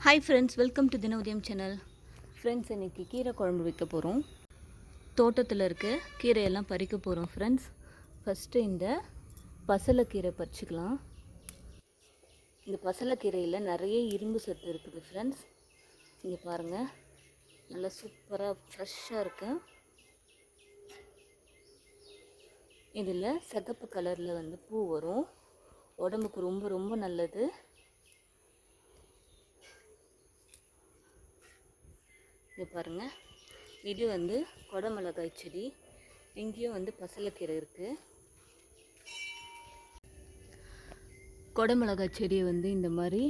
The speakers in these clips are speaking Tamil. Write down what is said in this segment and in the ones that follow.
ஹாய் ஃப்ரெண்ட்ஸ், வெல்கம் டு தின உதயம் சேனல். ஃப்ரெண்ட்ஸ், இன்றைக்கி கீரை குழம்பு வைக்க போகிறோம். தோட்டத்தில் இருக்க கீரையெல்லாம் பறிக்க போகிறோம் ஃப்ரெண்ட்ஸ். ஃபஸ்ட்டு இந்த பசலைக்கீரை பறிச்சிக்கலாம். இந்த பசலைக்கீரையில் நிறைய இரும்பு சத்து இருக்குது ஃப்ரெண்ட்ஸ். இங்கே பாருங்கள், நல்லா சூப்பராக ஃப்ரெஷ்ஷாக இருக்குது. இதில் சிகப்பு கலரில் பூ வரும். உடம்புக்கு ரொம்ப ரொம்ப நல்லது. இது பாருங்கள், இது குடமிளகாய் செடி. இங்கேயும் பசலைக்கீரை இருக்குது. குடமிளகாய் செடியை இந்த மாதிரி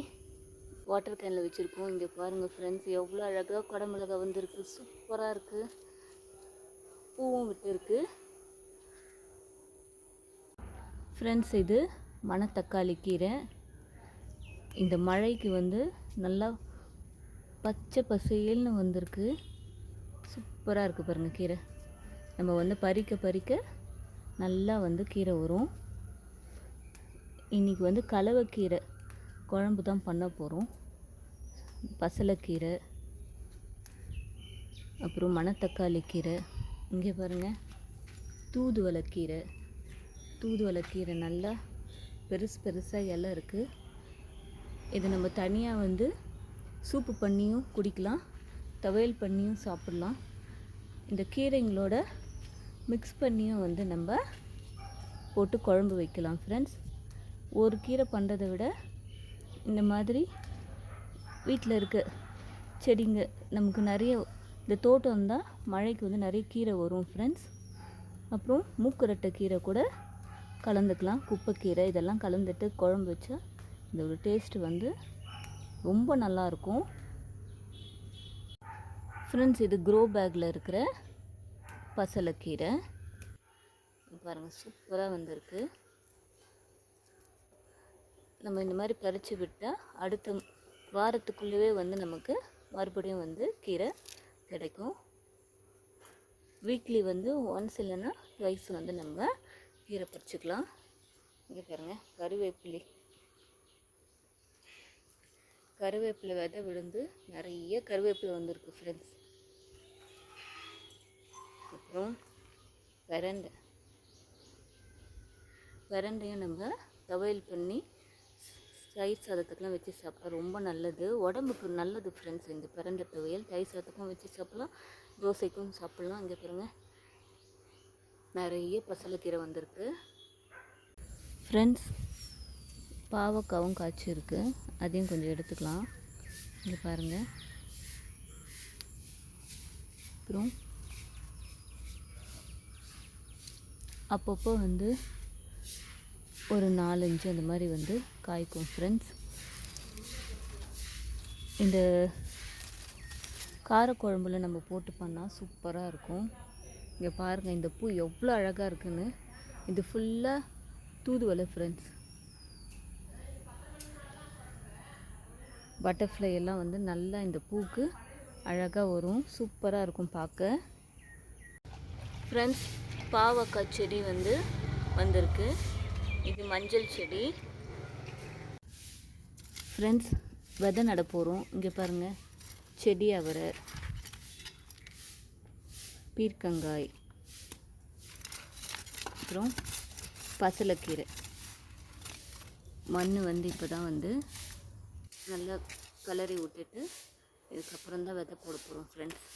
வாட்டர் கேனில் வச்சுருக்கோம். இங்கே பாருங்கள் ஃப்ரெண்ட்ஸ், எவ்வளோ அழகாக குடமிளகாய் இருக்குது. சூப்பராக இருக்குது. பூவும் விட்டுருக்கு ஃப்ரெண்ட்ஸ். இது மணத்தக்காளி கீரை. இந்த மழைக்கு நல்லா பச்சை பசேல்னு வந்திருக்கு. சூப்பராக இருக்குது பாருங்கள் கீரை. நம்ம பறிக்க பறிக்க நல்லா கீரை வரும். இன்றைக்கி கலவைக்கீரை குழம்பு தான் பண்ண போகிறோம். பசலைக்கீரை, அப்புறம் மணத்தக்காளி கீரை. இங்கே பாருங்கள், தூதுவளைக்கீரை. தூதுவளைக்கீரை நல்லா பெருசு பெருசாக இலை இருக்குது. இது நம்ம தனியாக சூப்பு பண்ணியும் குடிக்கலாம், துவையல் பண்ணியும் சாப்பிட்லாம். இந்த கீரைங்களோட மிக்ஸ் பண்ணியும் நம்ம போட்டு குழம்பு வைக்கலாம் ஃப்ரெண்ட்ஸ். ஒரு கீரை பண்ணுறதை விட இந்த மாதிரி வீட்டில் இருக்க செடிங்க நமக்கு நிறைய, இந்த தோட்டம் இருந்தால் மழைக்கு நிறைய கீரை வரும் ஃப்ரெண்ட்ஸ். அப்புறம் மூக்கரட்டை கீரை கூட கலந்துக்கலாம். குப்பைக்கீரை இதெல்லாம் கலந்துட்டு குழம்பு வச்சா இதோட டேஸ்ட்டு ரொம்ப நல்லாயிருக்கும் ஃப்ரெண்ட்ஸ். இது க்ரோ பேக்கில் இருக்கிற பசலைக்கீரை பாருங்கள், சூப்பராக வந்திருக்கு. நம்ம இந்த மாதிரி பறித்து விட்டால் அடுத்த வாரத்துக்குள்ளவே நமக்கு மறுபடியும் கீரை கிடைக்கும். வீக்லி ஒன்ஸ் இல்லைன்னா ட்வைஸ் நம்ம கீரை பறிச்சுக்கலாம். இங்கே பாருங்கள், கருவேப்பிலை விதை விழுந்து நிறைய கருவேப்பிலை வந்திருக்கு ஃப்ரெண்ட்ஸ். அப்புறம் பிரண்டையும் நம்ம துவையல் பண்ணி தயிர் சாதத்துக்கெலாம் வச்சு சாப்பிட்டா ரொம்ப நல்லது, உடம்புக்கு நல்லது ஃப்ரெண்ட்ஸ். இந்த பிரண்டை துவையல் தயிர் சாதத்துக்கும் வச்சு சாப்பிட்லாம், தோசைக்கும் சாப்பிட்லாம். இங்கே பாருங்கள், நிறைய பசலைக்கீரை வந்திருக்கு ஃப்ரெண்ட்ஸ். பாவக்காவும் காய்ச்சிருக்கு, அதையும் கொஞ்சம் எடுத்துக்கலாம். இங்கே பாருங்கள். அப்புறம் அப்பப்போ ஒரு 4-5 அந்த மாதிரி காய்க்கும் ஃப்ரெண்ட்ஸ். இந்த காரக்குழம்புல நம்ம போட்டு பண்ணால் சூப்பராக இருக்கும். இங்கே பாருங்கள், இந்த பூ எவ்வளோ அழகாக இருக்குன்னு. இது ஃபுல்லாக தூதுவளை ஃப்ரெண்ட்ஸ். பட்டர்ஃப்ளை எல்லாம் நல்லா இந்த பூக்கு அழகாக வரும், சூப்பராக இருக்கும் பார்க்க ஃப்ரெண்ட்ஸ். பாவக்காய் செடி வந்திருக்கு. இது மஞ்சள் செடி ஃப்ரெண்ட்ஸ். விதை நட போகிறோம். இங்கே பாருங்கள், செடி அவரை, பீர்க்கங்காய், அப்புறம் பசலைக்கீரை. மண் இப்போ தான் நல்லா கலரி விட்டுட்டு இதுக்கப்புறம் தான் விதை போட போகிறோம் ஃப்ரெண்ட்ஸ்.